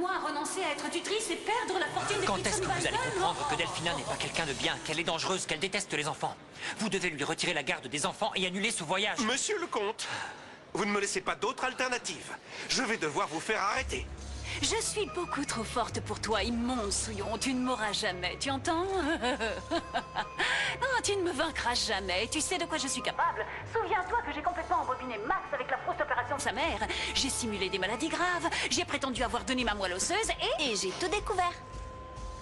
moi à renoncer à être tutrice et perdre la fortune de Quand est-ce que vous allez Walton? comprendre que Delphina n'est pas quelqu'un de bien, qu'elle est dangereuse, qu'elle déteste les enfants? Vous devez lui retirer la garde des enfants et annuler ce voyage. Monsieur le comte, vous ne me laissez pas d'autre alternative. Je vais devoir vous faire arrêter. Je suis beaucoup trop forte pour toi, immonde souillon. Tu ne m'auras jamais, tu entends? Non, tu ne me vaincras jamais. Tu sais de quoi je suis capable. Souviens-toi que j'ai complètement embobiné Max avec la fausse opération de sa mère. J'ai simulé des maladies graves. J'ai prétendu avoir donné ma moelle osseuse et j'ai tout découvert.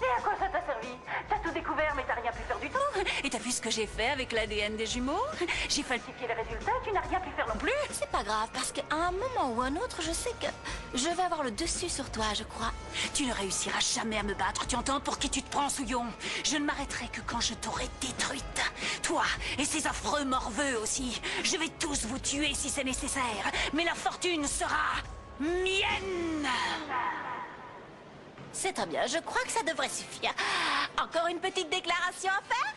Et à quoi ça t'a servi? T'as tout découvert, mais t'as rien pu faire du tout. Et t'as vu ce que j'ai fait avec l'ADN des jumeaux? J'ai falsifié les résultats, tu n'as rien pu faire non plus. C'est pas grave, parce qu'à un moment ou un autre, je sais que je vais avoir le dessus sur toi, je crois. Tu ne réussiras jamais à me battre, tu entends? Pour qui tu te prends, souillon? Je ne m'arrêterai que quand je t'aurai détruite. Toi et ces affreux morveux aussi. Je vais tous vous tuer si c'est nécessaire. Mais la fortune sera mienne. C'est très bien, je crois que ça devrait suffire. Encore une petite déclaration à faire?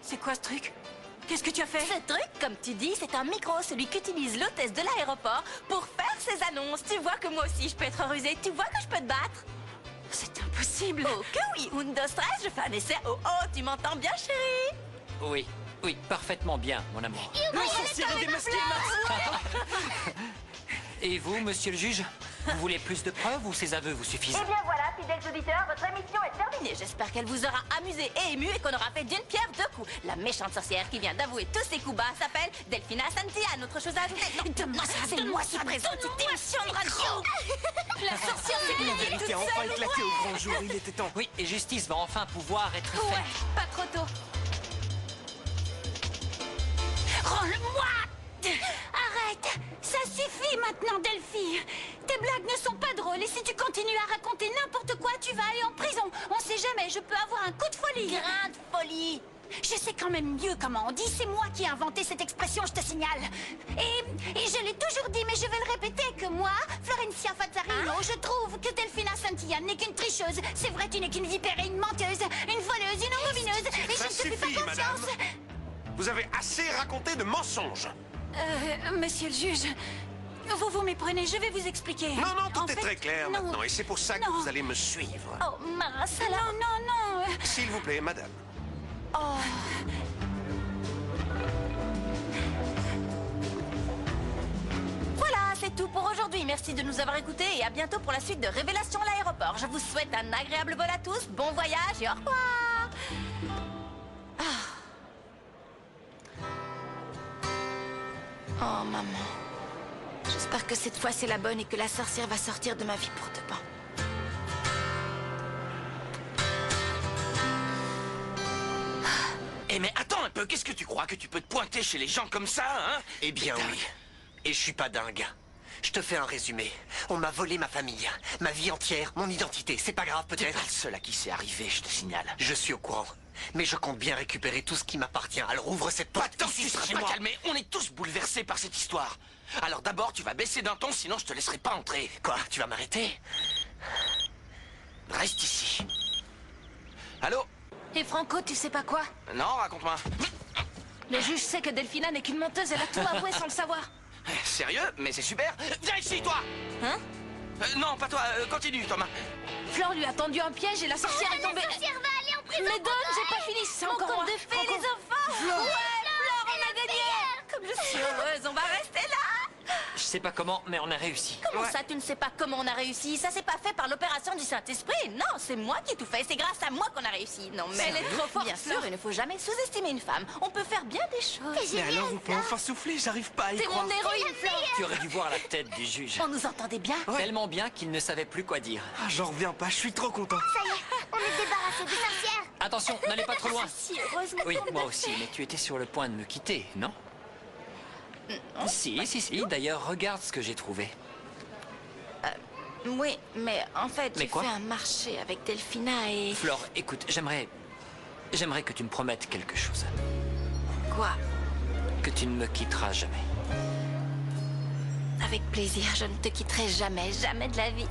C'est quoi ce truc? Qu'est-ce que tu as fait? Ce truc, comme tu dis, c'est un micro, celui qu'utilise l'hôtesse de l'aéroport pour faire ses annonces. Tu vois que moi aussi je peux être rusée, tu vois que je peux te battre? C'est impossible. Oh que oui, Undo stress, je fais un essai. Oh oh, tu m'entends bien, chérie? Oui, oui, parfaitement bien, mon amour. Nous sorcières démasqués, Max. Et vous, monsieur le juge? Vous voulez plus de preuves ou ces aveux vous suffisent? Eh bien voilà, fidèles auditeurs, votre émission est terminée. J'espère qu'elle vous aura amusé et ému et qu'on aura fait d'une pierre deux coups. La méchante sorcière qui vient d'avouer tous ses coups bas s'appelle Delphina Santillan. Autre chose à ajouter? Non, Donne-moi ça, c'est moi qui présente cette émission de radio. La sorcière s'est La vérité a enfin éclaté au grand jour, il était temps. Oui, et justice va enfin pouvoir être faite. Ouais, pas trop tôt. Rends-le-moi! Arrête! Ça suffit maintenant, Delphi! Tes blagues ne sont pas drôles et si tu continues à raconter n'importe quoi, tu vas aller en prison. On sait jamais, je peux avoir un coup de folie. Grain de folie. Je sais quand même mieux comment on dit, c'est moi qui ai inventé cette expression, je te signale. Et je l'ai toujours dit, mais je vais le répéter, que moi, Florencia Fazzarino, je trouve que Delphina Santillan n'est qu'une tricheuse. C'est vrai, tu n'es qu'une vipère et une menteuse, une voleuse, une engomineuse, et je Ça ne te fais suffit, pas madame. confiance. Vous avez assez raconté de mensonges. Monsieur le juge, vous méprenez, je vais vous expliquer. Non, non, En tout est fait, très clair non. maintenant, et c'est pour ça que Non. vous allez me suivre. Oh mince alors. Non. S'il vous plaît, madame. Voilà, c'est tout pour aujourd'hui. Merci de nous avoir écoutés et à bientôt pour la suite de Révélation à l'aéroport. Je vous souhaite un agréable vol à tous, bon voyage et au revoir. Oh maman, j'espère que cette fois c'est la bonne et que la sorcière va sortir de ma vie pour de bon. Eh mais attends un peu, qu'est-ce que tu crois que tu peux te pointer chez les gens comme ça, hein? Eh bien Putain. oui. Et je suis pas dingue. Je te fais un résumé. On m'a volé ma famille, ma vie entière, mon identité. C'est pas grave T'es peut-être. pas le seul à qui c'est arrivé, je te signale. Je suis au courant. Mais je compte bien récupérer tout ce qui m'appartient. Alors ouvre cette porte. Attends, ici, tu seras chez pas moi. calmé, on est tous bouleversés par cette histoire. Alors d'abord, tu vas baisser d'un ton, sinon je te laisserai pas entrer. Quoi? Tu vas m'arrêter? Reste ici. Allô? Et Franco, tu sais pas quoi? Non, raconte-moi. Le juge sait que Delphina n'est qu'une menteuse, elle a tout avoué sans le savoir. Sérieux? Mais c'est super. Viens ici, toi! Hein? Non, pas toi, continue, Thomas. Flore lui a tendu un piège et la sorcière est tombée. La sorcière va aller en prison. Mais donne, j'ai pas fini, c'est Mon encore conte moi. de fées, Encore. les enfants. Ouais, Flore, on a gagné. Comme je suis heureuse, on va rester là. Je sais pas comment, mais on a réussi. Comment ça, tu ne sais pas comment on a réussi? Ça s'est pas fait par l'opération du Saint-Esprit. Non, c'est moi qui ai tout fait. C'est grâce à moi qu'on a réussi. Non, mais Elle est trop forte, bien sûr, il ne faut jamais sous-estimer une femme. On peut faire bien des choses. C'est Mais génial, alors, vous pouvez enfin souffler, j'arrive pas à y T'es croire. mon héroïne, Flore. Tu aurais dû voir la tête du juge. On nous entendait bien? Tellement bien qu'il ne savait plus quoi dire. Ah, j'en reviens pas, je suis trop content. Ça y est, on est débarrassé des sorcières. Attention, n'allez pas trop loin. Si heureuse, Oui, moi aussi, mais tu étais sur le point de me quitter, non? Si. D'ailleurs, regarde ce que j'ai trouvé. Oui, mais en fait, Mais j'ai quoi fait un marché avec Delphina et... Flore, écoute, j'aimerais que tu me promettes quelque chose. Quoi? Que tu ne me quitteras jamais. Avec plaisir, je ne te quitterai jamais, jamais de la vie.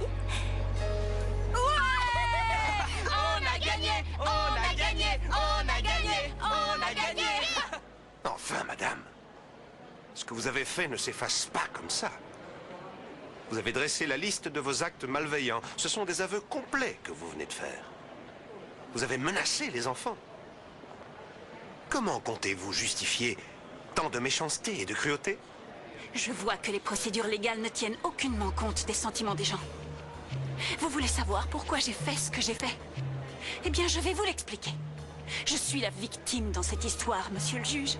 On a gagné! On a gagné! On a gagné! On a gagné! Enfin, madame. Ce que vous avez fait ne s'efface pas comme ça. Vous avez dressé la liste de vos actes malveillants. Ce sont des aveux complets que vous venez de faire. Vous avez menacé les enfants. Comment comptez-vous justifier tant de méchanceté et de cruauté? Je vois que les procédures légales ne tiennent aucunement compte des sentiments des gens. Vous voulez savoir pourquoi j'ai fait ce que j'ai fait? Eh bien, je vais vous l'expliquer. Je suis la victime dans cette histoire, monsieur le juge.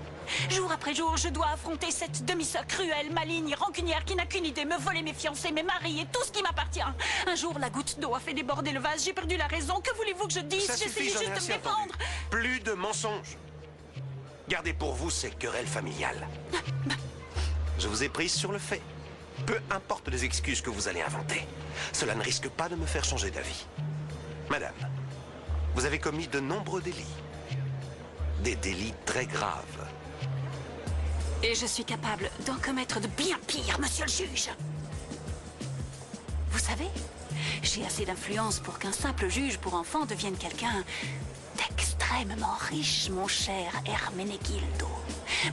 Jour après jour, je dois affronter cette demi-sœur cruelle, maligne, rancunière qui n'a qu'une idée, me voler mes fiancés, mes maris et tout ce qui m'appartient. Un jour, la goutte d'eau a fait déborder le vase, j'ai perdu la raison. Que voulez-vous que je dise? J'essayais juste de me défendre. Plus de mensonges. Gardez pour vous ces querelles familiales. Je vous ai prise sur le fait. Peu importe les excuses que vous allez inventer, cela ne risque pas de me faire changer d'avis. Madame, vous avez commis de nombreux délits. Des délits très graves. Et je suis capable d'en commettre de bien pire, monsieur le juge. Vous savez, j'ai assez d'influence pour qu'un simple juge pour enfants devienne quelqu'un d'extrêmement riche, mon cher Hermenegildo.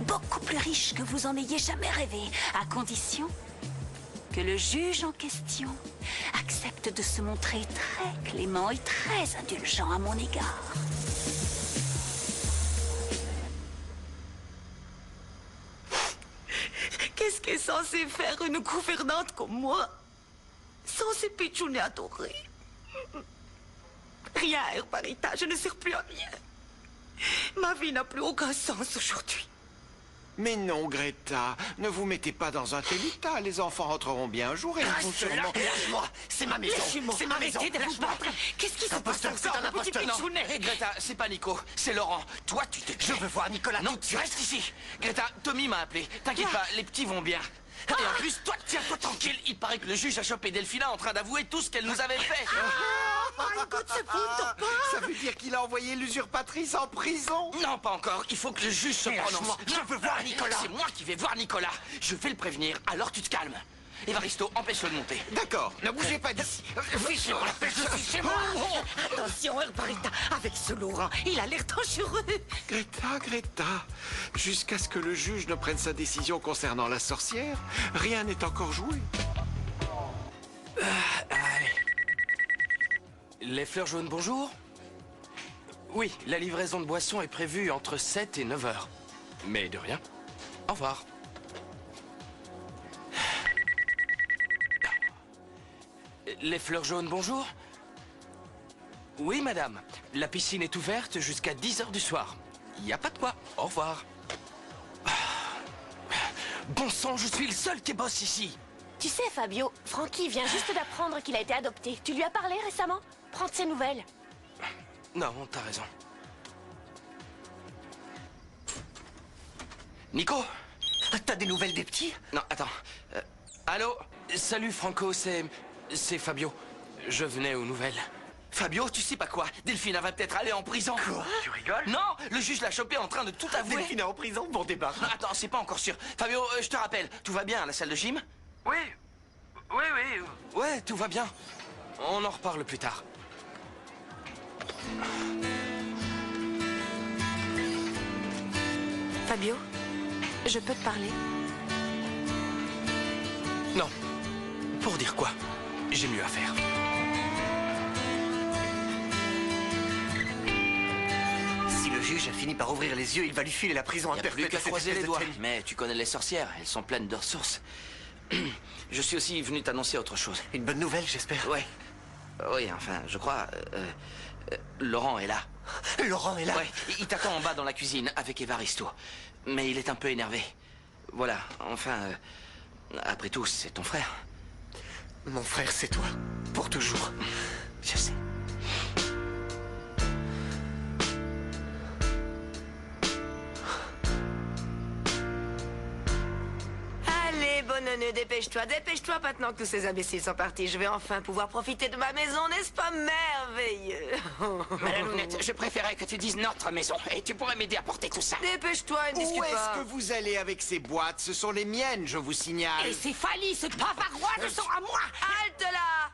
Beaucoup plus riche que vous en ayez jamais rêvé, à condition que le juge en question accepte de se montrer très clément et très indulgent à mon égard. Qu'est-ce qu'est censé faire une gouvernante comme moi sans ces pitchounets adorés? Rien, Herbarita, je ne sers plus à rien. Ma vie n'a plus aucun sens aujourd'hui. Mais non, Greta, ne vous mettez pas dans un tel état. Les enfants rentreront bien un jour et ils vont sûrement... Lâche-moi, c'est ma maison. C'est ma maison. Arrêtez de vous battre. Qu'est-ce qui se passe C'est un imposteur. pitchounet? Hé, Greta, c'est pas Nico, c'est Laurent. Toi, tu t'es... Je veux voir Nicolas. Non, tu restes ici. Greta, Tommy m'a appelé. T'inquiète pas, les petits vont bien. Et en plus, toi, tiens-toi tranquille. Il paraît que le juge a chopé Delphina en train d'avouer tout ce qu'elle nous avait fait. Ça veut dire qu'il a envoyé l'usurpatrice en prison? Non, pas encore. Il faut que le juge se prononce. Lâche-moi, je veux voir Nicolas. C'est moi qui vais voir Nicolas. Je vais le prévenir, alors tu te calmes. Évaristo, empêche-le de monter. D'accord, ne bougez pas d'ici. Attention, Herbarita, avec ce Laurent, il a l'air dangereux. Greta, jusqu'à ce que le juge ne prenne sa décision concernant la sorcière, rien n'est encore joué. Allez. Les fleurs jaunes, bonjour. Oui, la livraison de boissons est prévue entre 7 et 9 heures. Mais de rien. Au revoir. Les fleurs jaunes, bonjour. Oui, madame. La piscine est ouverte jusqu'à 10 heures du soir. Il n'y a pas de quoi. Au revoir. Bon sang, je suis le seul qui bosse ici. Tu sais, Fabio, Frankie vient juste d'apprendre qu'il a été adopté. Tu lui as parlé récemment? Prends de ses nouvelles. Non, t'as raison. Nico? T'as des nouvelles des petits? Non, attends. Allô? Salut, Franco, c'est Fabio. Je venais aux nouvelles. Fabio, tu sais pas quoi? Delphina va peut-être aller en prison. Quoi? Tu rigoles? Non, le juge l'a chopé en train de tout avouer. Delphina en prison? Bon débarras. Attends, c'est pas encore sûr. Fabio, je te rappelle, tout va bien à la salle de gym? Oui. Ouais, tout va bien. On en reparle plus tard. Fabio, je peux te parler? Non. Pour dire quoi? J'ai mieux à faire. Si le juge a fini par ouvrir les yeux, il va lui filer la prison à Il n'y a plus perpète. qu'à croiser les doigts. Mais tu connais les sorcières, elles sont pleines de ressources. Je suis aussi venu t'annoncer autre chose. Une bonne nouvelle, j'espère. Ouais. Oui, enfin, je crois... Laurent est là. Laurent est là. Ouais, il t'attend en bas dans la cuisine avec Évaristo. Mais il est un peu énervé. Voilà, enfin... après tout, c'est ton frère. Mon frère, c'est toi. Pour toujours. Je sais. Allez, bonhonneux, dépêche-toi maintenant que tous ces imbéciles sont partis. Je vais enfin pouvoir profiter de ma maison, n'est-ce pas merveilleux? Madame Lounette, je préférais que tu dises notre maison. Et tu pourrais m'aider à porter tout ça. Dépêche-toi, ne discute Où est-ce pas. que vous allez avec ces boîtes? Ce sont les miennes, je vous signale. Et ces Fali, ce bavarois sont à moi. Halte là!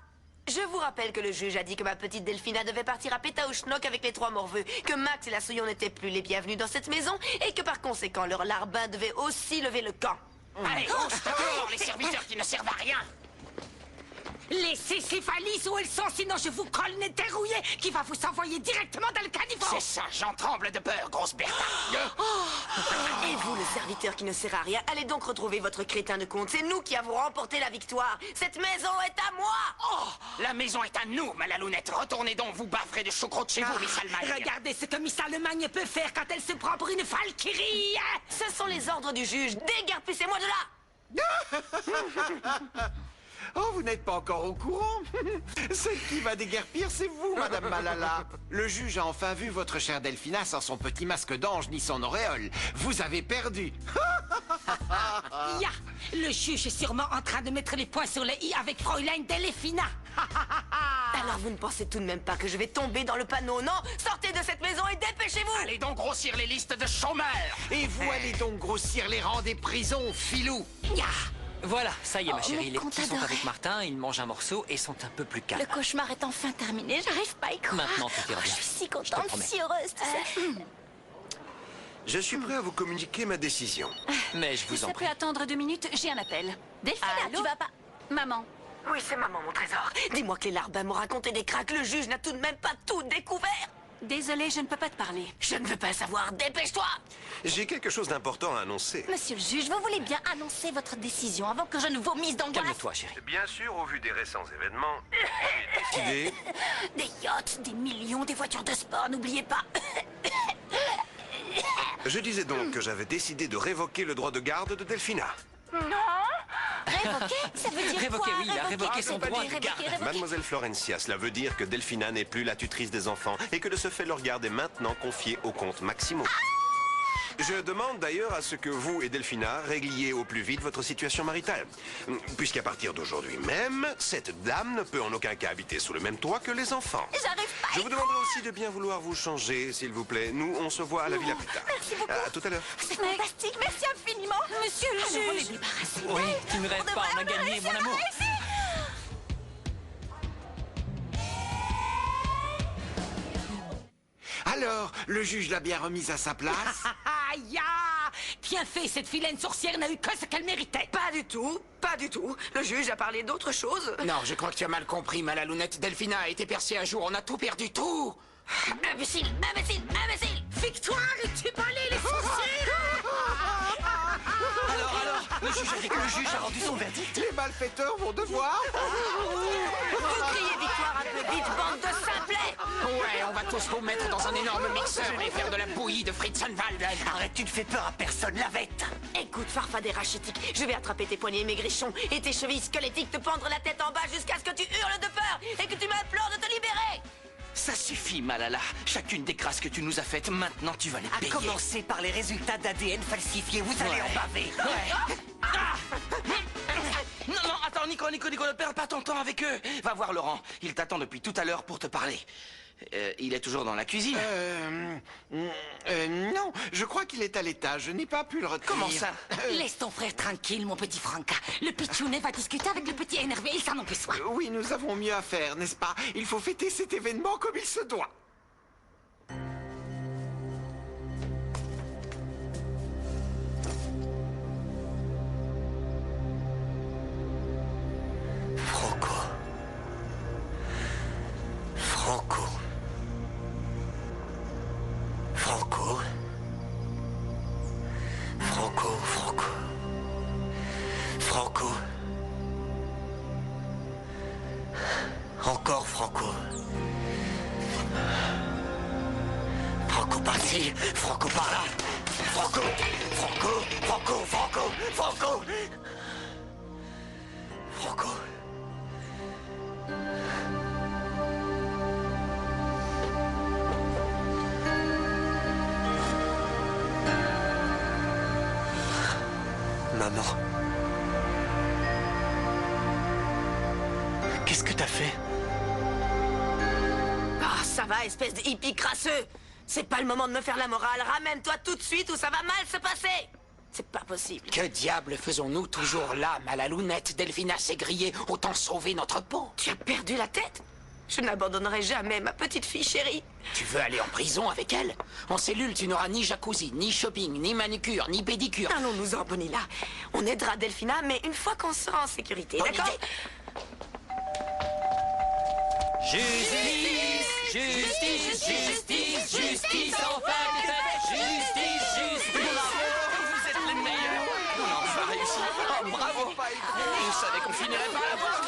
Je vous rappelle que le juge a dit que ma petite Delphina devait partir à Pétaouchnok avec les 3 morveux, que Max et la Souillon n'étaient plus les bienvenus dans cette maison, et que par conséquent, leur larbin devait aussi lever le camp. Allez, on se dehors, les serviteurs qui ne servent à rien. Laissez ces valises où elles sont, sinon je vous colle nez dérouillé qui va vous envoyer directement dans le caniveau. C'est ça, j'en tremble de peur, grosse Bertha. Et vous, le serviteur qui ne sert à rien, allez donc retrouver votre crétin de compte. C'est nous qui avons remporté la victoire. Cette maison est à moi. Oh, la maison est à nous, Malalounette. Retournez donc vous bafferez de choucroute chez vous, Miss Allemagne. Regardez ce que Miss Allemagne peut faire quand elle se prend pour une Valkyrie. Ce sont les ordres du juge. Déguerpissez-moi de là. Oh, vous n'êtes pas encore au courant. Celle qui va déguerpir, c'est vous, Madame Malala. Le juge a enfin vu votre chère Delphina sans son petit masque d'ange ni son auréole. Vous avez perdu. Ya, le juge est sûrement en train de mettre les points sur les i avec Fräulein Delphina. Alors vous ne pensez tout de même pas que je vais tomber dans le panneau, non? Sortez de cette maison et dépêchez-vous. Allez donc grossir les listes de chômeurs. Et vous allez donc grossir les rangs des prisons, filou. Ya. Voilà, ça y est, ma chérie. mes Les petits sont comptes avec Martin, ils mangent un morceau et sont un peu plus calmes. Le cauchemar est enfin terminé, j'arrive pas à y croire. Maintenant, tout ira Je bien. suis si Je te contente, promets. si heureuse, tu sais. Je suis prêt à vous communiquer ma décision. Mais je vous en Ça prie. peut attendre 2 minutes, j'ai un appel. Delphina, Allô? tu vas pas... Maman. Oui, c'est maman, mon trésor. Dis-moi que les larbins m'ont raconté des cracks. Le juge n'a tout de même pas tout découvert. Désolée, je ne peux pas te parler. Je ne veux pas le savoir. Dépêche-toi. J'ai quelque chose d'important à annoncer. Monsieur le juge, vous voulez bien annoncer votre décision avant que je ne vomisse d'angoisse? Calme-toi, chérie. Bien sûr, au vu des récents événements, j'ai décidé... Des yachts, des millions, des voitures de sport, n'oubliez pas. Je disais donc que j'avais décidé de révoquer le droit de garde de Delphina. Révoquer? Ça veut dire Révoquer, quoi? oui, il a révoqué son droit de garde. Mademoiselle Florencia, cela veut dire que Delphina n'est plus la tutrice des enfants et que de ce fait leur garde est maintenant confiée au comte Maximo. Je demande d'ailleurs à ce que vous et Delphina régliez au plus vite votre situation maritale. Puisqu'à partir d'aujourd'hui même, cette dame ne peut en aucun cas habiter sous le même toit que les enfants. J'arrive pas. Je vous demanderai aussi de bien vouloir vous changer, s'il vous plaît. Nous, on se voit à la villa plus tard. Merci beaucoup. À tout à l'heure. C'est fantastique, merci infiniment. Monsieur le Alors, on juge. est débarrassé. Oui, tu ne rêves pas, on a gagné, mon amour. Alors, le juge l'a bien remise à sa place. Ah, ya. Bien fait, cette vilaine sorcière n'a eu que ce qu'elle méritait. Pas du tout. Pas du tout. Le juge a parlé d'autre chose. Non, je crois que tu as mal compris, Malalounette. Delphina a été percée un jour, on a tout perdu, tout. Imbécile, imbécile, imbécile. Victoire, tu balais les sorcières. Alors, le juge a rendu son verdict. Les malfaiteurs vont devoir... Vous criez victoire un peu vite, bande de simplets. Ouais, on va tous vous mettre dans un énorme mixeur et faire de la bouillie de Fritzenwalden. Arrête, tu ne fais peur à personne, la bête. Écoute, farfadet rachitique, je vais attraper tes poignets maigrichons et tes chevilles squelettiques, te pendre la tête en bas jusqu'à ce que tu hurles de peur et que tu m'implores de te libérer. Ça suffit, Malala. Chacune des crasses que tu nous as faites, maintenant tu vas les À payer. commencer par les résultats d'ADN falsifiés, vous allez en baver. Non, non, attends, Nico, ne perds pas ton temps avec eux. Va voir Laurent, il t'attend depuis tout à l'heure pour te parler. Il est toujours dans la cuisine. Non, je crois qu'il est à l'étage. Je n'ai pas pu le retenir. Comment ça? Laisse ton frère tranquille, mon petit Franca. Le pitchounet va discuter avec le petit énervé, il s'en empêche. Oui, nous avons mieux à faire, n'est-ce pas? Il faut fêter cet événement comme il se doit. Franco. Franco. Franco. Franco, Franco. Franco. Encore Franco. Franco par-ci, Franco par-là. Franco, Franco, Franco, Franco, Franco. Franco. Maman. Qu'est-ce que t'as fait? Ah, ça va, espèce de hippie crasseux. C'est pas le moment de me faire la morale. Ramène-toi tout de suite ou ça va mal se passer. C'est pas possible. Que diable faisons-nous toujours là, Malalounette? Delphina s'est grillée, autant sauver notre peau. Tu as perdu la tête? Je n'abandonnerai jamais ma petite fille chérie. Tu veux aller en prison avec elle? En cellule, tu n'auras ni jacuzzi, ni shopping, ni manucure, ni pédicure. Allons-nous en, Bonilla. On aidera Delphina, mais une fois qu'on sera en sécurité, Bonne d'accord? idée. On finirait par la voir,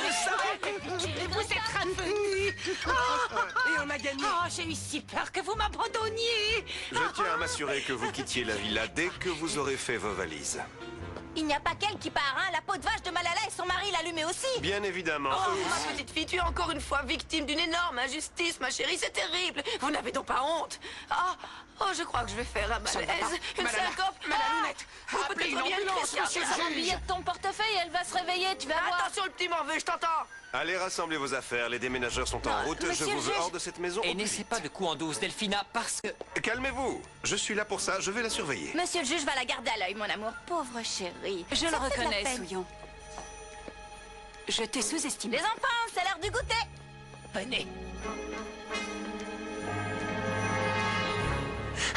Et vous êtes revenu. Et on a gagné. Oh, j'ai eu si peur que vous m'abandonniez. Je tiens à m'assurer que vous quittiez la villa dès que vous aurez fait vos valises. Il n'y a pas qu'elle qui part, hein. La peau de vache de Malala et son mari l'allumaient aussi. Bien évidemment. Oh, ma petite fille, tu es encore une fois victime d'une énorme injustice, ma chérie, c'est terrible. Vous n'avez donc pas honte. Je crois que je vais faire un malaise. Une syncope. Lunette, Ou appelez peut-être une bien une ambulance, pression. monsieur le Prends le juge. billet de ton portefeuille, elle va se réveiller, tu vas voir. Attention, le petit morveux, je t'entends. Allez rassembler vos affaires, les déménageurs sont en route. Je monsieur vous le veux juge. hors de cette maison. Et au plus n'essaie vite. pas de coup en 12, Delphina, parce que... Calmez-vous. Je suis là pour ça, je vais la surveiller. Monsieur le juge va la garder à l'œil, mon amour. Pauvre chérie. Je Ça le fait de la reconnais, peine. Souillon. Je t'ai sous-estimé. Les enfants, c'est l'heure du goûter. Venez.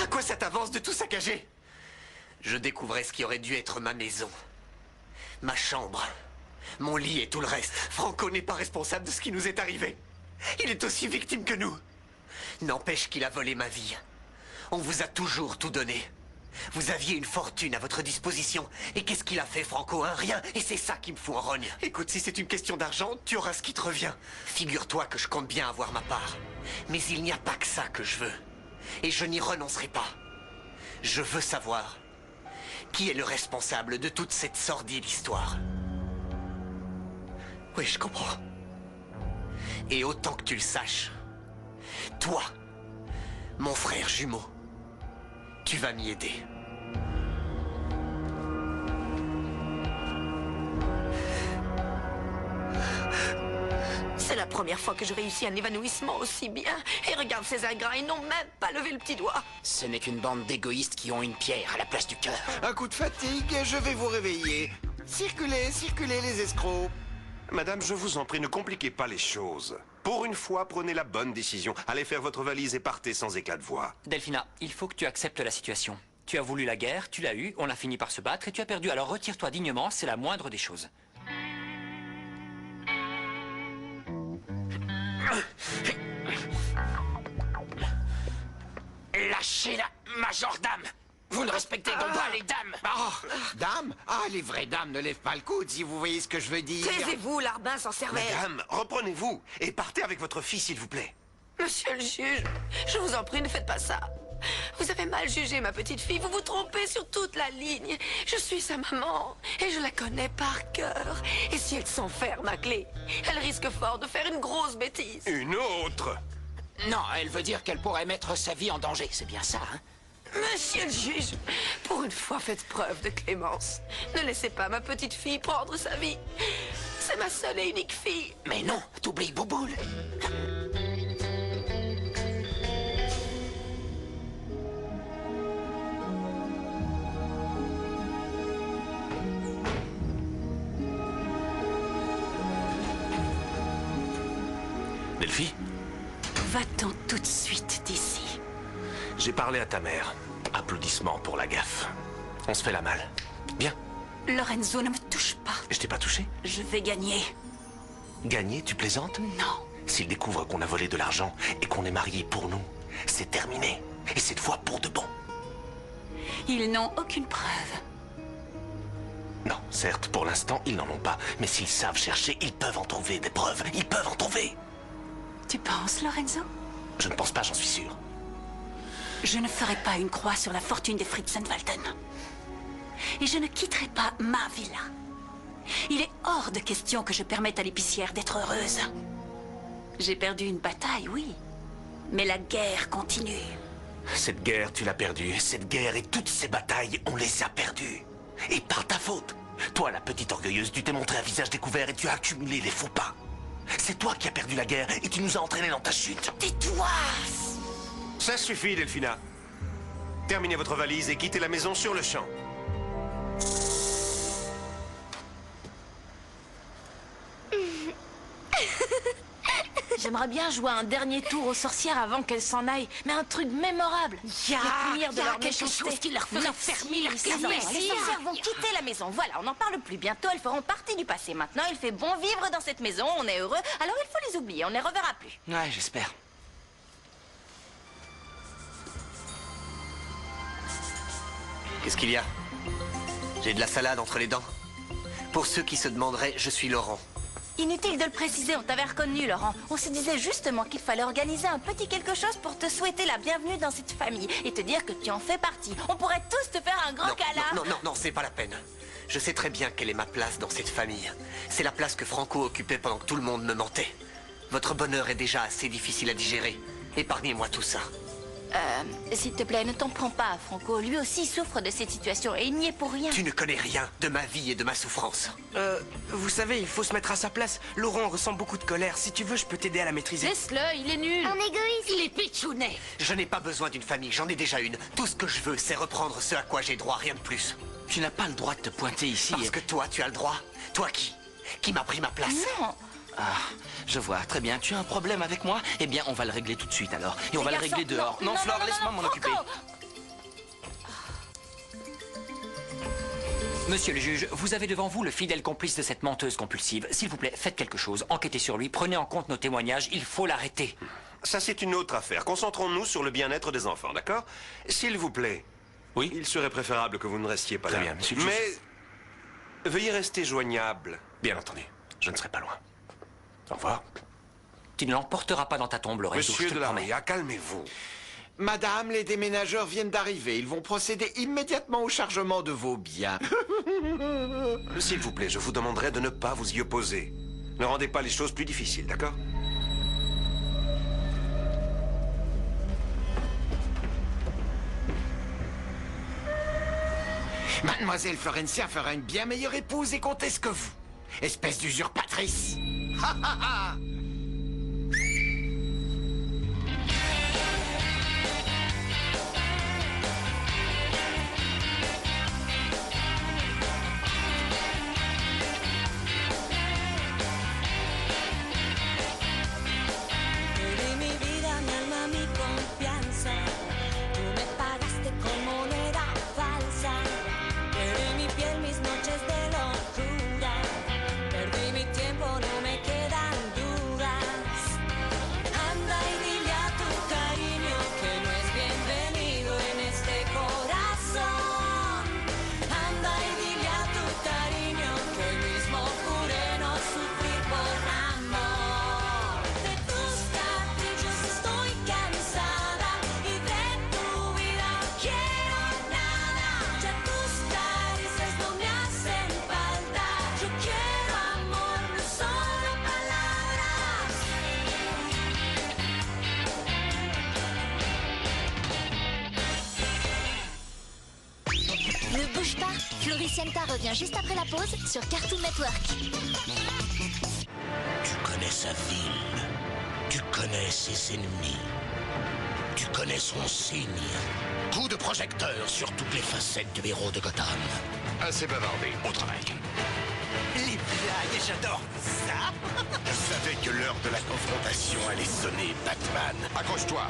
À quoi ça t'avance de tout saccager? Je découvrais ce qui aurait dû être ma maison. Ma chambre. Mon lit et tout le reste. Franco n'est pas responsable de ce qui nous est arrivé. Il est aussi victime que nous. N'empêche qu'il a volé ma vie. On vous a toujours tout donné. Vous aviez une fortune à votre disposition. Et qu'est-ce qu'il a fait, Franco, hein? Rien. Et c'est ça qui me fout en rogne. Écoute, si c'est une question d'argent, tu auras ce qui te revient. Figure-toi que je compte bien avoir ma part. Mais il n'y a pas que ça que je veux. Et je n'y renoncerai pas. Je veux savoir qui est le responsable de toute cette sordide histoire. Oui, je comprends. Et autant que tu le saches, toi, mon frère jumeau, tu vas m'y aider. C'est la première fois que je réussis un évanouissement aussi bien. Et regarde ces ingrats, ils n'ont même pas levé le petit doigt. Ce n'est qu'une bande d'égoïstes qui ont une pierre à la place du cœur. Un coup de fatigue, je vais vous réveiller. Circulez, circulez les escrocs. Madame, je vous en prie, ne compliquez pas les choses. Pour une fois, prenez la bonne décision. Allez faire votre valise et partez sans éclat de voix. Delphina, il faut que tu acceptes la situation. Tu as voulu la guerre, tu l'as eue, on a fini par se battre et tu as perdu. Alors retire-toi dignement, c'est la moindre des choses. Lâchez-la, Majordame. Vous ne respectez donc pas les dames. Oh, dame? Ah, les vraies dames ne lèvent pas le coude, si vous voyez ce que je veux dire. Taisez-vous, larbin sans cervelle. Madame, reprenez-vous et partez avec votre fille, s'il vous plaît. Monsieur le juge, je vous en prie, ne faites pas ça. Vous avez mal jugé ma petite fille, vous vous trompez sur toute la ligne. Je suis sa maman et je la connais par cœur. Et si elle s'enferme à clé, elle risque fort de faire une grosse bêtise. Une autre? Non, elle veut dire qu'elle pourrait mettre sa vie en danger, c'est bien ça, hein? Monsieur le juge, pour une fois faites preuve de clémence. Ne laissez pas ma petite fille prendre sa vie. C'est ma seule et unique fille. Mais non, t'oublies Bouboule. Delphi, Va-t'en tout de suite d'ici. j'ai parlé à ta mère. Applaudissements pour la gaffe. On se fait la malle. Bien. Lorenzo, ne me touche pas. Je t'ai pas touché? Je vais gagner. Gagner, tu plaisantes? Non. S'ils découvrent qu'on a volé de l'argent et qu'on est mariés pour nous, c'est terminé. Et cette fois pour de bon. Ils n'ont aucune preuve. Non, certes, pour l'instant, ils n'en ont pas. Mais s'ils savent chercher, ils peuvent en trouver des preuves. Ils peuvent en trouver. Tu penses, Lorenzo? Je ne pense pas, j'en suis sûr. Je ne ferai pas une croix sur la fortune des Fritzenwalden. Et je ne quitterai pas ma villa. Il est hors de question que je permette à l'épicière d'être heureuse. J'ai perdu une bataille, oui. Mais la guerre continue. Cette guerre, tu l'as perdue. Cette guerre et toutes ces batailles, on les a perdues. Et par ta faute. Toi, la petite orgueilleuse, tu t'es montrée à visage découvert et tu as accumulé les faux pas. C'est toi qui as perdu la guerre et tu nous as entraînés dans ta chute. Tais-toi! Ça suffit, Delphina. Terminez votre valise et quittez la maison sur le champ. J'aimerais bien jouer un dernier tour aux sorcières avant qu'elles s'en aillent. Mais un truc mémorable. Les punir de leur quelque méchanceté. chose qui leur ferait fermer leur Les plaisir. sorcières vont quitter la maison. Voilà, on n'en parle plus. Bientôt, elles feront partie du passé. Maintenant, il fait bon vivre dans cette maison. On est heureux. Alors, il faut les oublier. On ne les reverra plus. Ouais, j'espère. Qu'est-ce qu'il y a? J'ai de la salade entre les dents. Pour ceux qui se demanderaient, je suis Laurent. Inutile de le préciser, on t'avait reconnu, Laurent. On se disait justement qu'il fallait organiser un petit quelque chose pour te souhaiter la bienvenue dans cette famille et te dire que tu en fais partie. On pourrait tous te faire un grand câlin. Non, c'est pas la peine. Je sais très bien quelle est ma place dans cette famille. C'est la place que Franco occupait pendant que tout le monde me mentait. Votre bonheur est déjà assez difficile à digérer. Épargnez-moi tout ça. S'il te plaît, ne t'en prends pas à Franco. Lui aussi souffre de cette situation et il n'y est pour rien. Tu ne connais rien de ma vie et de ma souffrance. Vous savez, il faut se mettre à sa place. Laurent ressent beaucoup de colère. Si tu veux, je peux t'aider à la maîtriser. Laisse-le, il est nul. Un égoïste. Il est pitchounet. Je n'ai pas besoin d'une famille, j'en ai déjà une. Tout ce que je veux, c'est reprendre ce à quoi j'ai droit, rien de plus. Tu n'as pas le droit de te pointer ici. Parce que toi, tu as le droit. Toi qui m'a pris ma place. Non. Ah, je vois. Très bien. Tu as un problème avec moi? Eh bien, on va le régler tout de suite alors. Et on va le régler dehors. Non, Flore, laisse-moi m'en occuper. Monsieur le juge, vous avez devant vous le fidèle complice de cette menteuse compulsive. S'il vous plaît, faites quelque chose. Enquêtez sur lui. Prenez en compte nos témoignages. Il faut l'arrêter. Ça, c'est une autre affaire. Concentrons-nous sur le bien-être des enfants, d'accord? S'il vous plaît. Oui? Il serait préférable que vous ne restiez pas Très là. bien, monsieur le juge. Mais veuillez rester joignable. Bien entendu. Je ne serai pas loin. Au revoir. Tu ne l'emporteras pas dans ta tombe, Lorenzo. Monsieur je te de le la promets. Ria, calmez-vous. Madame, les déménageurs viennent d'arriver. Ils vont procéder immédiatement au chargement de vos biens. S'il vous plaît, je vous demanderai de ne pas vous y opposer. Ne rendez pas les choses plus difficiles, d'accord? Mademoiselle Florencia fera une bien meilleure épouse et comtesse que vous. Espèce d'usurpatrice. Ha ha ha! Floricienta revient juste après la pause sur Cartoon Network. Tu connais sa ville, tu connais ses ennemis, tu connais son signe. Coup de projecteur sur toutes les facettes du héros de Gotham. Assez bavardé, au travail. Les blagues, j'adore ça. Je savais que l'heure de la confrontation allait sonner, Batman. Accroche-toi.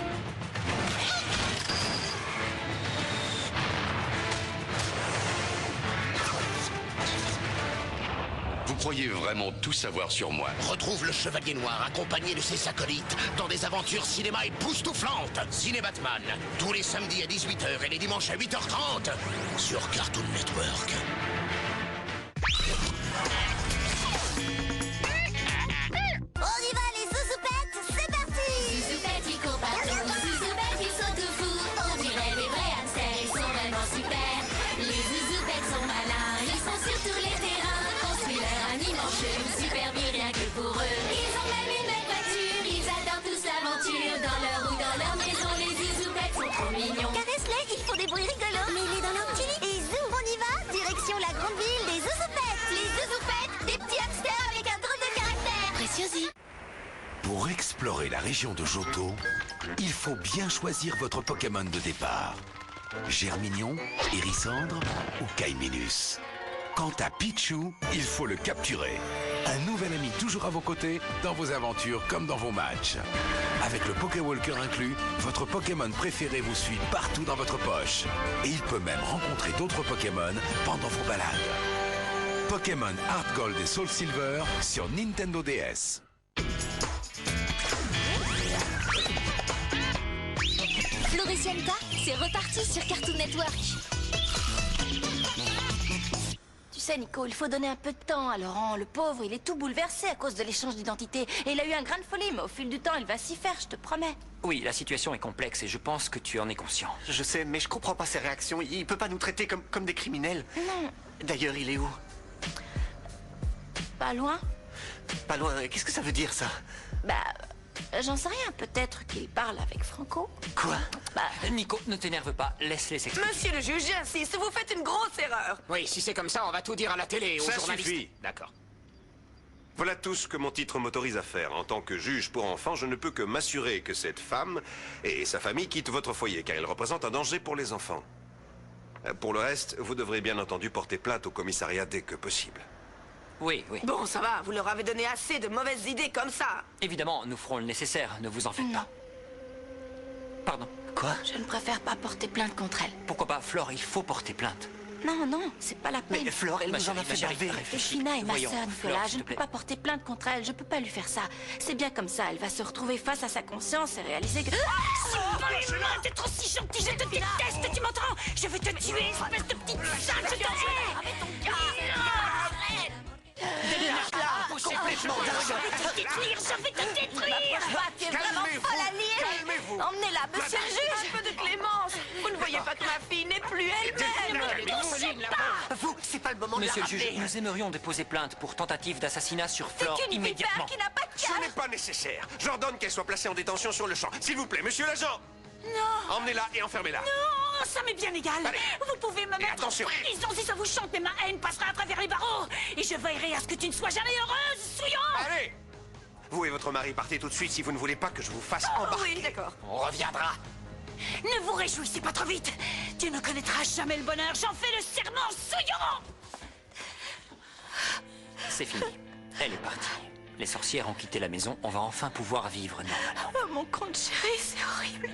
Vous croyez vraiment tout savoir sur moi? Retrouve le Chevalier Noir accompagné de ses acolytes dans des aventures cinéma époustouflantes. Ciné Batman, tous les samedis à 18h et les dimanches à 8h30 sur Cartoon Network. On y va les zouzoupettes, c'est parti! Zouzoupettes, ils courent partout, zouzoupettes, ils sont tout fous. On dirait des vrais hamsters, ils sont vraiment super. Les zouzoupettes sont malins, ils sont sur tous les terrains. Construire leur immense jeu, super bien rien que pour eux. Ils ont même une belle voiture, ils adorent tous l'aventure. Dans leur ou dans leur maison, les zouzoupettes sont trop mignons. Caresse-les, ils font des bruits rigolos. Mets-les dans leur petit lit et zoom, on y va! Direction la grande ville des zouzoupettes! Les zouzoupettes, des petits hamsters avec un drôle de caractère! Préciosi. Pour explorer la région de Johto, il faut bien choisir votre Pokémon de départ. Germignon, Hérissandre ou Kaiminus. Quant à Pichu, il faut le capturer. Un nouvel ami toujours à vos côtés, dans vos aventures comme dans vos matchs. Avec le Pokéwalker inclus, votre Pokémon préféré vous suit partout dans votre poche. Et il peut même rencontrer d'autres Pokémon pendant vos balades. Pokémon Heart Gold et Soul Silver sur Nintendo DS. Floricienta, c'est reparti sur Cartoon Network. Tu sais, Nico, il faut donner un peu de temps à Laurent. Le pauvre, il est tout bouleversé à cause de l'échange d'identité. Et il a eu un grain de folie, mais au fil du temps, il va s'y faire, je te promets. Oui, la situation est complexe et je pense que tu en es conscient. Je sais, mais je comprends pas ses réactions. Il peut pas nous traiter comme des criminels. Non. D'ailleurs, il est où? Pas loin? Pas loin. Qu'est-ce que ça veut dire, ça? Bah, j'en sais rien. Peut-être qu'il parle avec Franco. Quoi? Bah... Nico, ne t'énerve pas. Laisse-les s'expliquer. Monsieur le juge, j'insiste, vous faites une grosse erreur. Oui, si c'est comme ça, on va tout dire à la télé et aux Ça journalistes. suffit. D'accord. Voilà tout ce que mon titre m'autorise à faire. En tant que juge pour enfants, je ne peux que m'assurer que cette femme et sa famille quittent votre foyer, car elle représente un danger pour les enfants. Pour le reste, vous devrez bien entendu porter plainte au commissariat dès que possible. Oui, oui. Bon, ça va, vous leur avez donné assez de mauvaises idées comme ça. Évidemment, nous ferons le nécessaire, ne vous en faites pas. Pardon. Quoi? Je ne préfère pas porter plainte contre elle. Pourquoi pas, Flore, il faut porter plainte. Non, non, c'est pas la peine. Mais Flore, elle nous en a fait baver. Delphina est ma Voyons, sœur, Flore, Nicolas. s'il Je ne te peux plaît. pas porter plainte contre elle. Je peux pas lui faire ça. C'est bien comme ça. Elle va se retrouver face à sa conscience et réaliser que... T'es trop si gentil, je te déteste, tu m'entends? Je vais te tuer, espèce de petite sale, je te hais! Complètement Je vais te détruire, je vais te détruire! Tu es vraiment folle, Aline! Calmez-vous. Emmenez-la, monsieur le juge! Un peu de clémence. Vous ne voyez pas que ma fille n'est plus elle-même. Vous, c'est pas le moment Monsieur de le la juge, rappeler. nous aimerions déposer plainte pour tentative d'assassinat sur Flore C'est une immédiatement. vipère qui n'a pas de Ce cœur! n'est pas nécessaire. J'ordonne qu'elle soit placée en détention sur le champ. S'il vous plaît, monsieur l'agent. Non! Emmenez-la et enfermez-la. Non, ça m'est bien égal. Allez. Vous pouvez me mettre attention. en prison si ça vous chante, mais ma haine passera à travers les barreaux. Et je veillerai à ce que tu ne sois jamais heureuse, souillon! Allez. Vous et votre mari partez tout de suite si vous ne voulez pas que je vous fasse embarquer. Oui, d'accord. On reviendra. Ne vous réjouissez pas trop vite. Tu ne connaîtras jamais le bonheur. J'en fais le serment, souillon! C'est fini. Elle est partie. Les sorcières ont quitté la maison, on va enfin pouvoir vivre normalement. Oh, mon compte chéri, c'est horrible.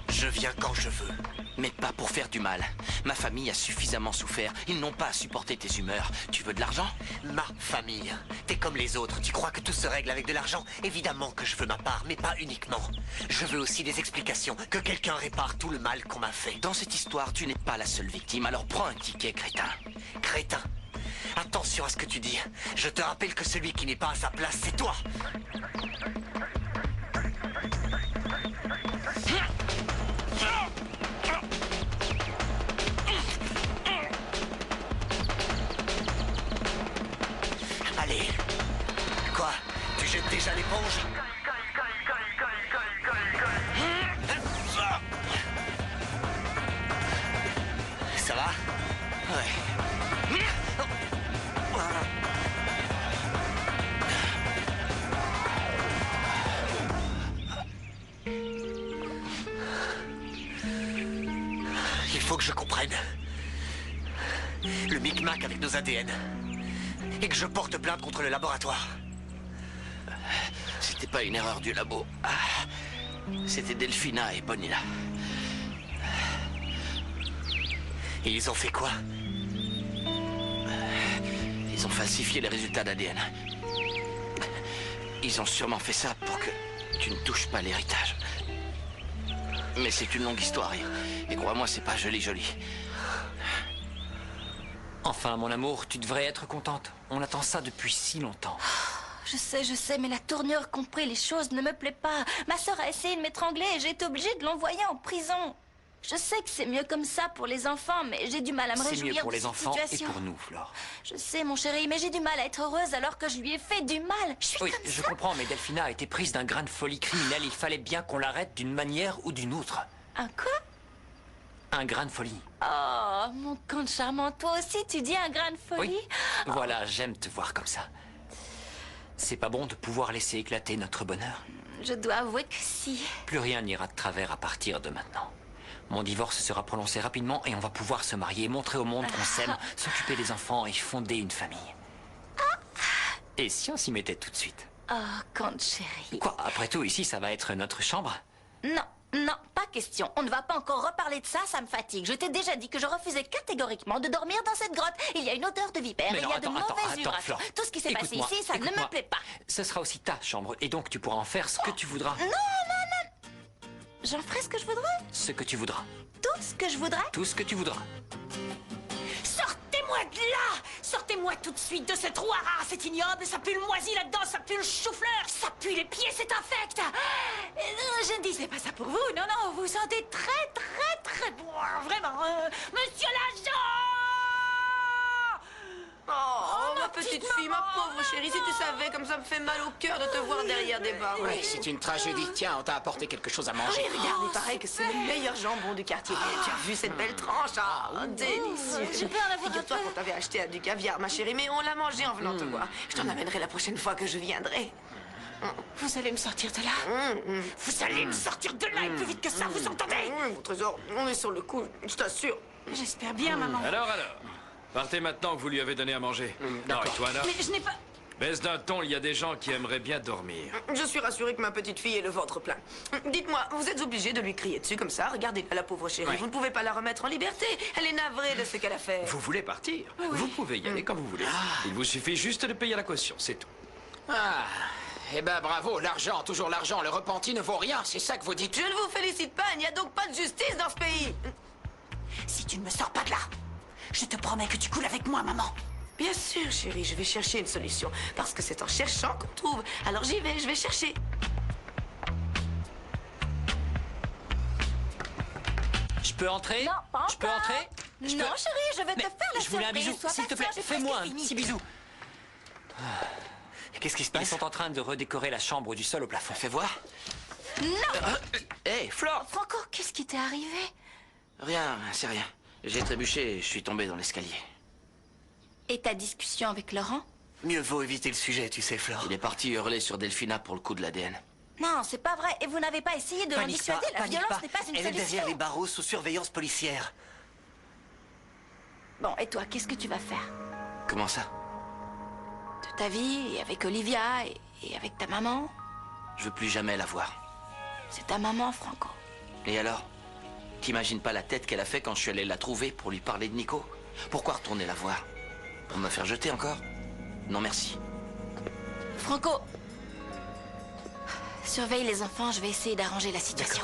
Je viens quand je veux. Mais pas pour faire du mal. Ma famille a suffisamment souffert. Ils n'ont pas à supporter tes humeurs. Tu veux de l'argent? Ma famille. T'es comme les autres. Tu crois que tout se règle avec de l'argent? Évidemment que je veux ma part, mais pas uniquement. Je veux aussi des explications. Que quelqu'un répare tout le mal qu'on m'a fait. Dans cette histoire, tu n'es pas la seule victime, alors prends un ticket, crétin. Crétin. Attention à ce que tu dis. Je te rappelle que celui qui n'est pas à sa place, c'est toi. Allez. Quoi? Tu jettes déjà l'éponge? Ça va? Ouais. Il faut que je comprenne. Le micmac avec nos ADN. Et que je porte plainte contre le laboratoire. C'était pas une erreur du labo. Ah, c'était Delphina et Bonilla. Et ils ont fait quoi? Ils ont falsifié les résultats d'ADN. Ils ont sûrement fait ça pour que tu ne touches pas l'héritage. Mais c'est une longue histoire et crois-moi, c'est pas joli. Enfin, mon amour, tu devrais être contente. On attend ça depuis si longtemps. Je sais, mais la tournure qu'ont pris les choses ne me plaît pas. Ma sœur a essayé de m'étrangler et j'ai été obligée de l'envoyer en prison. Je sais que c'est mieux comme ça pour les enfants, mais j'ai du mal à me C'est réjouir mieux pour de les cette enfants situation. et pour nous, Flore. Je sais, mon chéri, mais j'ai du mal à être heureuse alors que je lui ai fait du mal. Je suis Oui, comme je ça. comprends, mais Delphina a été prise d'un grain de folie criminelle. Il fallait bien qu'on l'arrête d'une manière ou d'une autre. Un quoi? Un grain de folie. Oh, mon conte charmant, toi aussi tu dis un grain de folie? Oui. Voilà, j'aime te voir comme ça. C'est pas bon de pouvoir laisser éclater notre bonheur. Je dois avouer que si. Plus rien n'ira de travers à partir de maintenant. Mon divorce sera prononcé rapidement et on va pouvoir se marier, montrer au monde qu'on s'aime, s'occuper des enfants et fonder une famille. Et si on s'y mettait tout de suite? Oh, conte chéri. Quoi, après tout, ici, ça va être notre chambre? Non, non, pas question. On ne va pas encore reparler de ça, ça me fatigue. Je t'ai déjà dit que je refusais catégoriquement de dormir dans cette grotte. Il y a une odeur de vipère, Mais il non, y a de attends, mauvaises attends, vibrations. Flore. Tout ce qui s'est passé Écoute-moi, ici, ça ne me écoute-moi. plaît pas. Ce sera aussi ta chambre, et donc tu pourras en faire ce que tu voudras. Non, J'en ferai ce que je voudrais. Ce que tu voudras. Tout ce que je voudrais. Tout ce que tu voudras. Sortez-moi de là! Sortez-moi tout de suite de ce trou à rats, c'est ignoble, ça pue le moisi là-dedans, ça pue le chou-fleur, ça pue les pieds, c'est infect! Je ne disais pas ça pour vous, non, non, vous sentez très bon, vraiment, monsieur l'agent! Oh, ma petite fille, ma pauvre chérie, si tu savais comme ça me fait mal au cœur de te voir derrière des barres. Oui, c'est une tragédie. Tiens, on t'a apporté quelque chose à manger. Oui, regarde, il paraît que c'est le meilleur jambon du quartier. Tu as vu cette belle tranche? Ah, délicieux. Je peux en avoir un Figure-toi peu? qu'on t'avait acheté du caviar, ma chérie, mais on l'a mangé en venant te voir. Je t'en amènerai la prochaine fois que je viendrai. Vous allez me sortir de là? Vous allez me sortir de là et plus vite que ça, vous entendez? Oui, mon trésor, on est sur le coup, je t'assure. J'espère bien, maman. Alors. Partez maintenant que vous lui avez donné à manger. Non, et toi là? Mais je n'ai pas... Baisse d'un ton, il y a des gens qui aimeraient bien dormir. Je suis rassurée que ma petite fille ait le ventre plein. Dites-moi, vous êtes obligé de lui crier dessus comme ça? Regardez la pauvre chérie, vous ne pouvez pas la remettre en liberté. Elle est navrée de ce qu'elle a fait. Vous voulez partir? Vous pouvez y aller quand vous voulez. Il vous suffit juste de payer la caution, c'est tout. Ah, eh ben bravo, l'argent, toujours l'argent, le repenti ne vaut rien, c'est ça que vous dites? Je ne vous félicite pas, il n'y a donc pas de justice dans ce pays. Si tu ne me sors pas de là, je te promets que tu coules avec moi, maman. Bien sûr, chérie, je vais chercher une solution. Parce que c'est en cherchant qu'on trouve. Alors j'y vais, je vais chercher. Je peux entrer? Non, pas Je peux encore. entrer? Non, chérie, je vais te faire la Je voulais un surprise. bisou, Sois s'il te plaît. patient, j'ai Fais-moi un presque fini. petit bisou. Qu'est-ce qui se Ils passe? sont en train de redécorer la chambre du sol au plafond. Fais voir. Non! Hé, Flore! Franco, qu'est-ce qui t'est arrivé? Rien, c'est rien. J'ai trébuché et je suis tombé dans l'escalier. Et ta discussion avec Laurent? Mieux vaut éviter le sujet, tu sais, Flore. Il est parti hurler sur Delphina pour le coup de l'ADN. Non, c'est pas vrai. Et vous n'avez pas essayé de l'en Panique dissuader? La panique violence n'est pas une Elle est solution. derrière les barreaux sous surveillance policière. Bon, et toi, qu'est-ce que tu vas faire? Comment ça? De ta vie, et avec Olivia, et avec ta maman? Je veux plus jamais la voir. C'est ta maman, Franco. Et alors? T'imagines pas la tête qu'elle a fait quand je suis allé la trouver pour lui parler de Nico? Pourquoi retourner la voir? Pour me faire jeter encore? Non, merci. Franco! Surveille les enfants, je vais essayer d'arranger la situation.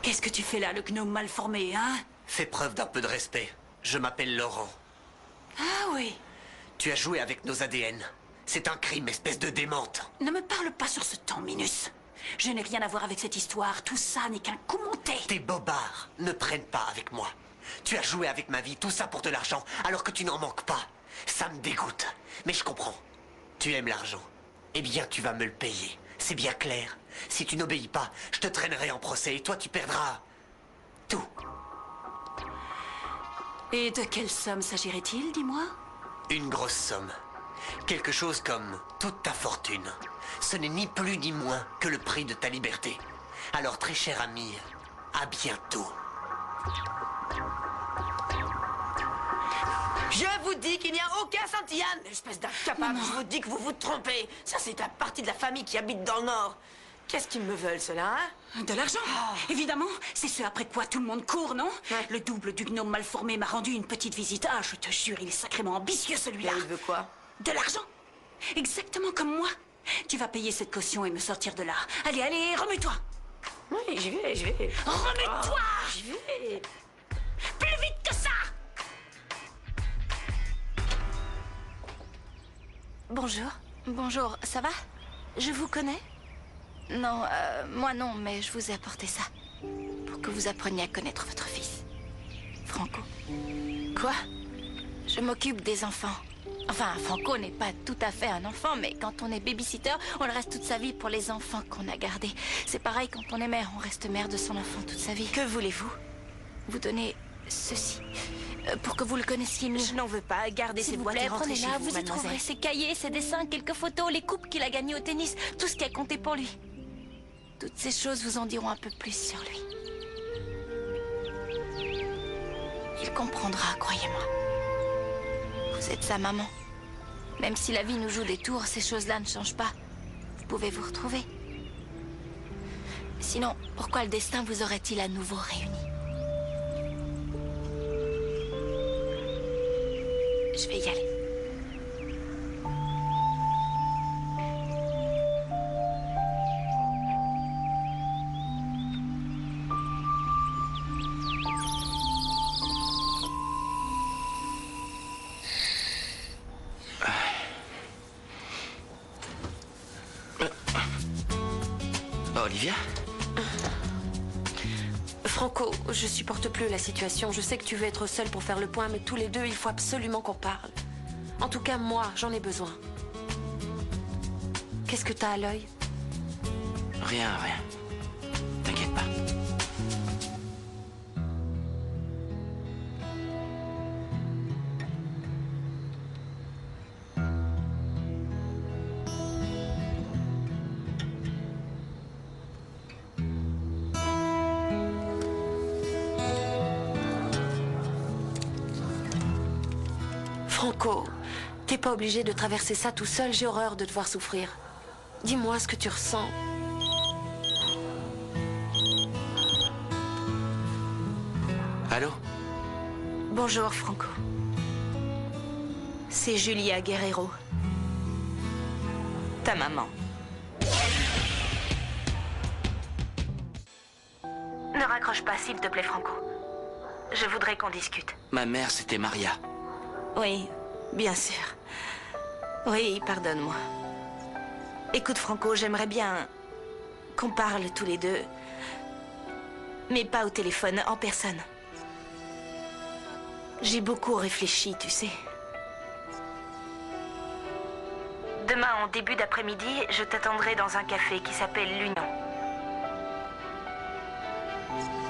Qu'est-ce que tu fais là, le gnome mal formé, hein? Fais preuve d'un peu de respect. Je m'appelle Laurent. Ah oui. Tu as joué avec nos ADN. C'est un crime, espèce de démente. Ne me parle pas sur ce ton, Minus. Je n'ai rien à voir avec cette histoire. Tout ça n'est qu'un coup monté. Tes bobards ne prennent pas avec moi. Tu as joué avec ma vie, tout ça pour de l'argent, alors que tu n'en manques pas. Ça me dégoûte. Mais je comprends. Tu aimes l'argent. Eh bien, tu vas me le payer. C'est bien clair. Si tu n'obéis pas, je te traînerai en procès et toi, tu perdras tout. Et de quelle somme s'agirait-il, dis-moi? Une grosse somme. Quelque chose comme toute ta fortune. Ce n'est ni plus ni moins que le prix de ta liberté. Alors, très cher ami, à bientôt. Je vous dis qu'il n'y a aucun Saint-Yann, espèce d'incapable. Je vous dis que vous vous trompez. Ça, c'est un parti de la famille qui habite dans le Nord. Qu'est-ce qu'ils me veulent, cela, hein? De l'argent, évidemment. C'est ce après quoi tout le monde court, non? Le double du gnome mal formé m'a rendu une petite visite. Ah, je te jure, il est sacrément ambitieux, celui-là. Mais il veut quoi? De l'argent. Exactement comme moi. Tu vas payer cette caution et me sortir de là. Allez, allez, remue-toi. Oui, j'y vais, j'y vais. Remue-toi. J'y vais. Plus vite que ça. Bonjour. Bonjour, ça va? Je vous connais? Non, moi non, mais je vous ai apporté ça. Pour que vous appreniez à connaître votre fils. Franco. Quoi? Je m'occupe des enfants. Enfin, Franco n'est pas tout à fait un enfant, mais quand on est babysitter, on le reste toute sa vie pour les enfants qu'on a gardés. C'est pareil quand on est mère, on reste mère de son enfant toute sa vie. Que voulez-vous? Vous donner ceci. Pour que vous le connaissiez mieux. Je n'en veux pas. Gardez S'il cette vous boîte plaît, et rentrez chez prenez-la. vous, Vous y trouverez mademoiselle. ses cahiers, ses dessins, quelques photos, les coupes qu'il a gagnées au tennis, tout ce qui a compté pour lui. Toutes ces choses vous en diront un peu plus sur lui. Il comprendra, croyez-moi. Vous êtes sa maman. Même si la vie nous joue des tours, ces choses-là ne changent pas. Vous pouvez vous retrouver. Sinon, pourquoi le destin vous aurait-il à nouveau réunis? Je vais y aller. Franco, je supporte plus la situation. Je sais que tu veux être seul pour faire le point, mais tous les deux, il faut absolument qu'on parle. En tout cas, moi, j'en ai besoin. Qu'est-ce que t'as à l'œil? Rien. T'inquiète pas. Franco, t'es pas obligé de traverser ça tout seul. J'ai horreur de te voir souffrir. Dis-moi ce que tu ressens. Allô? Bonjour, Franco. C'est Julia Guerrero. Ta maman. Ne raccroche pas, s'il te plaît, Franco. Je voudrais qu'on discute. Ma mère, c'était Maria. Oui, bien sûr. Oui, pardonne-moi. Écoute, Franco, j'aimerais bien qu'on parle tous les deux. Mais pas au téléphone, en personne. J'ai beaucoup réfléchi, tu sais. Demain, en début d'après-midi, je t'attendrai dans un café qui s'appelle l'Union.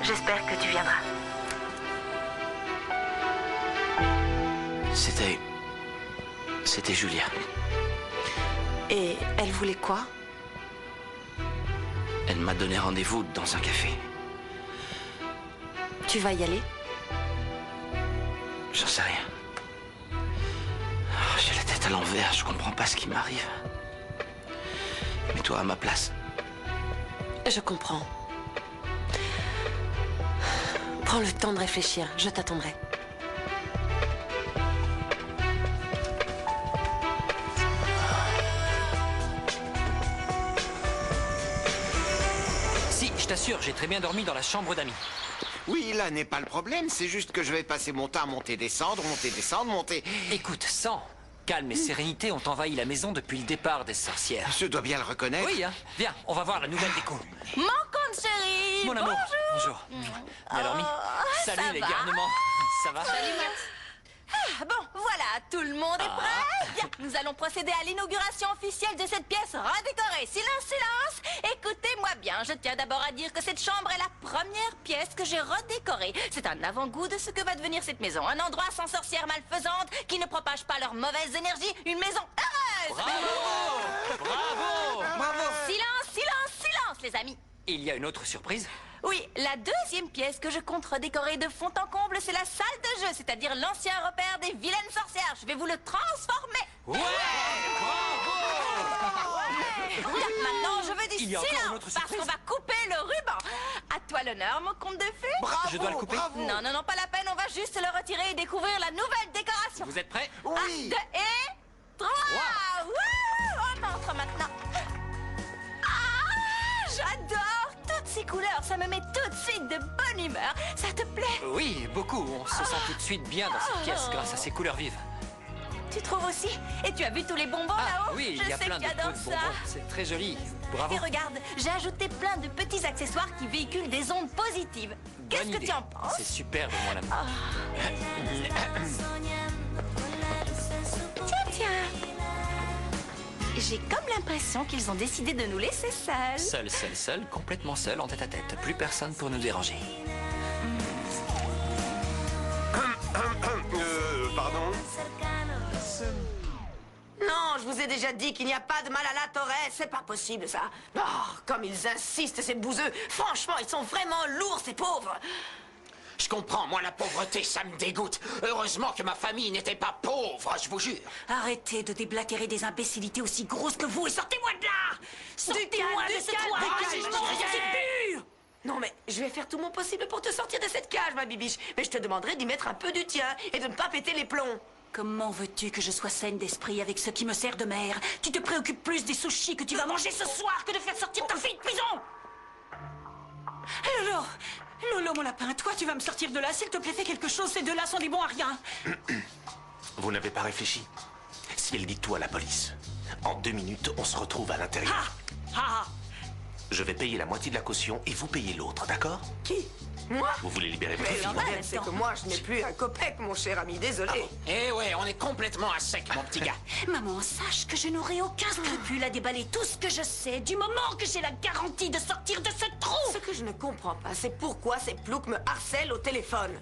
J'espère que tu viendras. C'était Julia. Et elle voulait quoi? Elle m'a donné rendez-vous dans un café. Tu vas y aller? J'en sais rien. Oh, j'ai la tête à l'envers, je comprends pas ce qui m'arrive. Mets-toi à ma place. Je comprends. Prends le temps de réfléchir, je t'attendrai. Si, je t'assure, j'ai très bien dormi dans la chambre d'amis. Oui, là n'est pas le problème, c'est juste que je vais passer mon temps à monter, descendre, monter... Écoute, sans calme et sérénité ont envahi la maison depuis le départ des sorcières. Je dois bien le reconnaître. Oui, hein. Viens, on va voir la nouvelle déco. Mon compte chéri. Mon amour. Bonjour. Bien dormi? Salut ça les va garnements. Ça va? Salut Max. Ah, bon, voilà, tout le monde est prêt. Bien, nous allons procéder à l'inauguration officielle de cette pièce redécorée. Silence, silence. Écoutez-moi bien, je tiens d'abord à dire que cette chambre est la première pièce que j'ai redécorée. C'est un avant-goût de ce que va devenir cette maison. Un endroit sans sorcières malfaisantes qui ne propagent pas leur mauvaise énergie. Une maison heureuse. Bravo! Bravo! Bravo. Silence, silence, silence, les amis. Il y a une autre surprise? Oui, la deuxième pièce que je compte redécorer de fond en comble, c'est la salle de jeu, c'est-à-dire l'ancien repère des vilaines sorcières. Je vais vous le transformer. Ouais! Bravo! Ouais. Bien, maintenant, je veux du Il y a encore une silence, autre parce surprise. qu'on va couper le ruban. À toi l'honneur, mon conte de fées. Bravo, je dois le couper? Bravo. Non, non, non, pas la peine, on va juste le retirer et découvrir la nouvelle décoration. Vous êtes prêts? Oui. 1, 2 et 3. Wouh! On entre maintenant. Ah, j'adore toutes ces couleurs, ça me met tout de suite de bonne humeur. Ça te plaît? Oui, beaucoup. On se sent tout de suite bien dans cette pièce grâce à ces couleurs vives. Tu trouves aussi? Et tu as vu tous les bonbons là-haut? Oui, Je il y a sais plein que de tu pots adores de ça. bonbons. C'est très joli. Bravo. Et regarde, j'ai ajouté plein de petits accessoires qui véhiculent des ondes positives. Qu'est-ce Bonne que idée. tu en penses? C'est super, mon amour. Tiens, tiens. J'ai comme l'impression qu'ils ont décidé de nous laisser seuls. Seul, complètement seul, en tête à tête. Plus personne pour nous déranger. Pardon? Non, je vous ai déjà dit qu'il n'y a pas de mal à la Torres. C'est pas possible, ça. Oh, comme ils insistent, ces bouseux. Franchement, ils sont vraiment lourds, ces pauvres. Je comprends, moi la pauvreté, ça me dégoûte. Heureusement que ma famille n'était pas pauvre, je vous jure. Arrêtez de déblatérer des imbécilités aussi grosses que vous et sortez-moi de là! Sortez-moi de ce toit! Non, mais je vais faire tout mon possible pour te sortir de cette cage, ma bibiche. Mais je te demanderai d'y mettre un peu du tien et de ne pas péter les plombs. Comment veux-tu que je sois saine d'esprit avec ce qui me sert de mère? Tu te préoccupes plus des sushis que tu vas manger ce soir que de faire sortir ta fille de prison! Lolo! Lolo, mon lapin, toi, tu vas me sortir de là. S'il te plaît, fais quelque chose. Ces deux-là sont des bons à rien. Vous n'avez pas réfléchi? Si elle dit tout à la police, en 2 minutes, on se retrouve à l'intérieur. Ah! Je vais payer la moitié de la caution et vous payez l'autre, d'accord? Qui? Moi? Vous voulez libérer votre Mais fille? le problème, c'est que moi, je n'ai plus un copec, mon cher ami, désolé. Eh ouais, on est complètement à sec, mon petit gars. Maman, sache que je n'aurai aucun scrupule à déballer tout ce que je sais du moment que j'ai la garantie de sortir de ce trou. Ce que je ne comprends pas, c'est pourquoi ces ploucs me harcèlent au téléphone.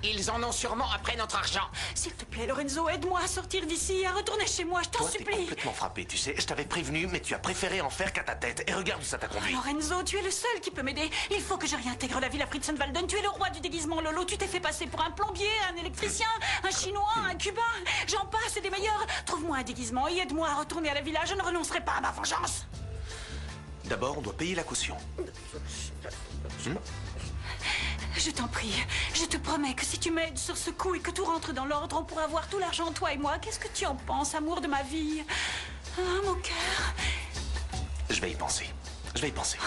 Ils en ont sûrement après notre argent. S'il te plaît, Lorenzo, aide-moi à sortir d'ici, à retourner chez moi, je t'en Toi, t'es supplie. complètement frappé, tu sais. Je t'avais prévenu, mais tu as préféré en faire qu'à ta tête. Et regarde où ça t'a conduit. Lorenzo, tu es le seul qui peut m'aider. Il faut que je réintègre la Villa Fritzenwalden. Tu es le roi du déguisement, Lolo. Tu t'es fait passer pour un plombier, un électricien, un chinois, un cubain. J'en passe et des meilleurs. Trouve-moi un déguisement et aide-moi à retourner à la villa. Je ne renoncerai pas à ma vengeance. D'abord, on doit payer la caution. Je t'en prie, je te promets que si tu m'aides sur ce coup et que tout rentre dans l'ordre, on pourra avoir tout l'argent, toi et moi. Qu'est-ce que tu en penses, amour de ma vie? Ah, mon cœur. Je vais y penser. Je vais y penser.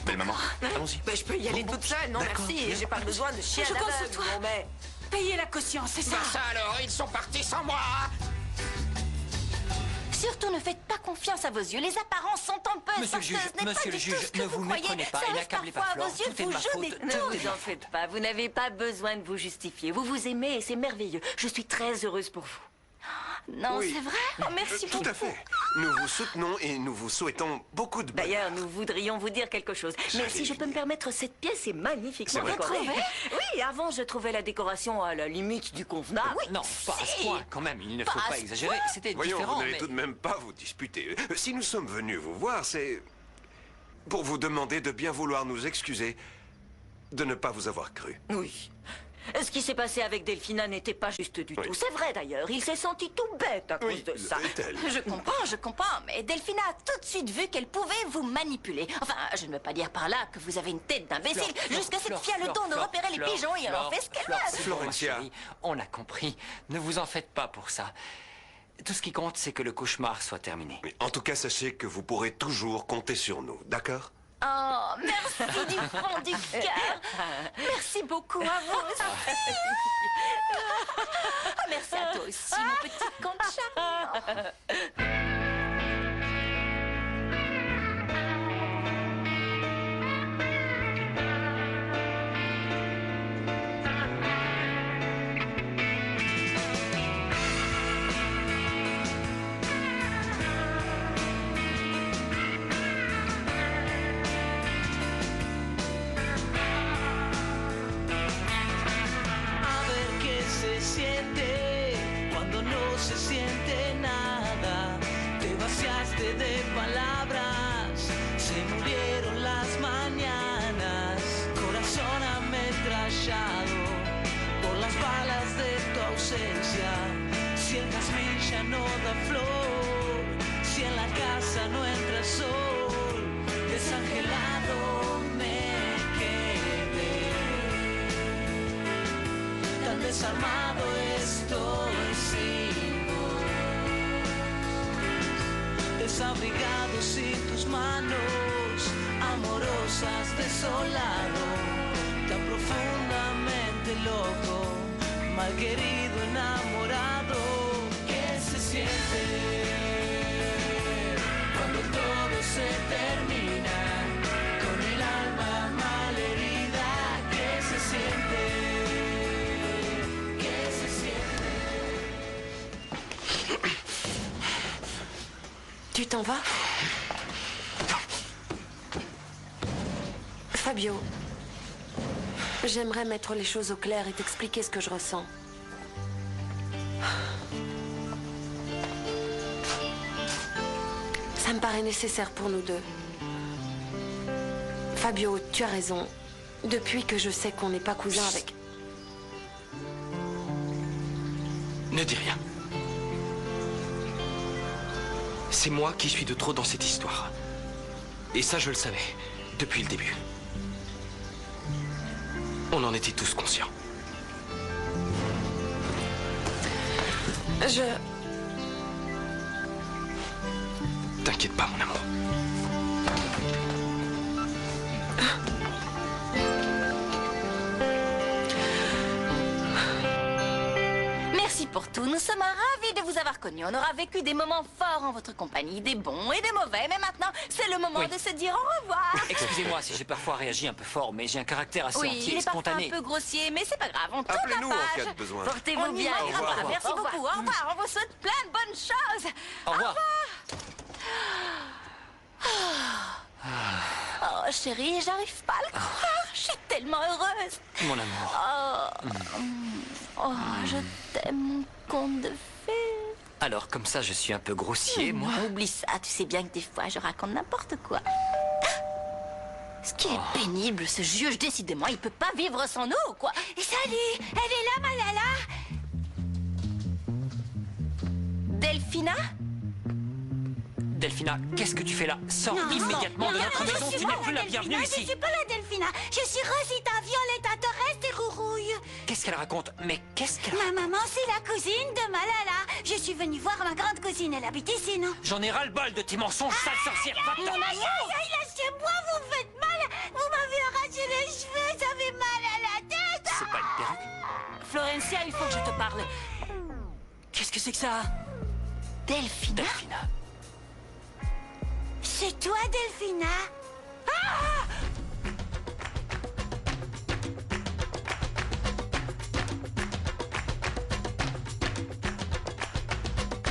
Belle maman, allons-y. Mais je peux y aller toute seule, non d'accord, merci. bien. J'ai pas besoin de chiens Je compte sur d'aveugle. toi. Bon, mais... Payer la caution, c'est ça. Bah ça alors, ils sont partis sans moi. Surtout ne faites pas confiance à vos yeux. Les apparences sont un peu Monsieur le juge, porteuses, n'est pas monsieur le du tout juge, ce que ne vous vous croyez. méprenez pas Ça et arrive n'accablez pas parfois à Flore. vos yeux Tout est de vous ma faute. jeûnez. Tout Ne est de vous en ma faites pas. Vous n'avez pas besoin de vous justifier. Vous vous aimez et c'est merveilleux. Je suis très heureuse pour vous. Non, Oui. c'est vrai. Oh, merci beaucoup. Tout à fait. Nous vous soutenons et nous vous souhaitons beaucoup de bonheur. D'ailleurs, nous voudrions vous dire quelque chose. Mais si je peux me permettre, cette pièce est magnifiquement C'est vrai. décorée. Vous trouvez? Oui, avant, je trouvais la décoration à la limite du convenable. Oui, Non, pas à ce point, quand même. Il ne faut Pas à pas ce exagérer. point. C'était Voyons, différent, vous n'allez mais... tout de même pas vous disputer. Si nous sommes venus vous voir, c'est pour vous demander de bien vouloir nous excuser de ne pas vous avoir cru. Oui. Ce qui s'est passé avec Delphina n'était pas juste du tout. C'est vrai d'ailleurs, il s'est senti tout bête à cause de ça. est-elle? Je comprends, mais Delphina a tout de suite vu qu'elle pouvait vous manipuler. Enfin, je ne veux pas dire par là que vous avez une tête d'imbécile. Jusqu'à cette fille a le don de repérer les pigeons et elle en fait ce qu'elle veut. Florencia. On a compris. Ne vous en faites pas pour ça. Tout ce qui compte, c'est que le cauchemar soit terminé. En tout cas, sachez que vous pourrez toujours compter sur nous, d'accord? Oh, merci du fond du cœur. Merci beaucoup à vous aussi. Merci à toi aussi, mon petit Concha. A ver qué se siente cuando no se siente nada. Te vaciaste de palabras, se murieron las mañanas. Corazón ametrallado por las balas de tu ausencia. Si el jazmín ya no da flor, si en la casa no entra sol, desangelado me quedé. Tan desarmado estoy sin vos, desabrigado sin tus manos, amorosas, desolado, tan profundamente loco, malquerido, enamorado. ¿Qué se siente cuando todo se termina? Con el alma malherida, ¿qué se siente? Tu t'en vas? Fabio, j'aimerais mettre les choses au clair et t'expliquer ce que je ressens. Ça me paraît nécessaire pour nous deux. Fabio, tu as raison. Depuis que je sais qu'on n'est pas cousins avec... Ne dis rien. C'est moi qui suis de trop dans cette histoire. Et ça, je le savais, depuis le début. On en était tous conscients. T'inquiète pas, mon amour. Merci pour tout, nous sommes ravis de vous avoir connu. On aura vécu des moments forts en votre compagnie, des bons et des mauvais. Mais maintenant, c'est le moment de se dire au revoir. Excusez-moi si j'ai parfois réagi un peu fort, mais j'ai un caractère assez Oui, entier, il est parfois spontané. un peu grossier, mais c'est pas grave, on tourne la Appelez-nous en page. cas de besoin. Portez-vous On y bien. manquera Au revoir. pas. Merci Au beaucoup. Au revoir. On vous souhaite plein de bonnes choses. Au revoir. Oh, chérie, j'arrive pas à le croire. Je suis tellement heureuse. Mon amour. Oh, je t'aime, mon conte de fées. Alors, comme ça, je suis un peu grossier, moi. Oublie ça, tu sais bien que des fois, je raconte n'importe quoi. Ce qui est pénible, ce juge, décidément, il peut pas vivre sans nous, quoi. Salut, elle est là, Malala. Delphina? Delphina, qu'est-ce que tu fais là? Sors immédiatement de notre maison, tu n'es plus la bienvenue ici. Je suis pas la Delphina. Je suis Rosita Violetta Torres de Rourouille. Qu'est-ce qu'elle raconte? Mais qu'est-ce qu'elle... Ma maman, c'est la cousine de Malala. Je suis venue voir ma grande cousine. Elle habite ici, non? J'en ai ras-le-bol de tes mensonges, sale sorcière. Va-t'en. Lâchez-moi, vous me faites mal. Vous m'avez arraché les cheveux, ça fait mal à la tête. C'est pas une perruque. Florencia, il faut que je te parle. Qu'est-ce que c'est que ça? Delphina? Delphina. C'est toi, Delphina?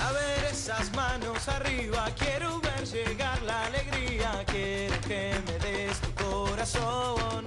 A ver esas manos arriba, quiero ver llegar la alegría, quiero que me des tu corazón.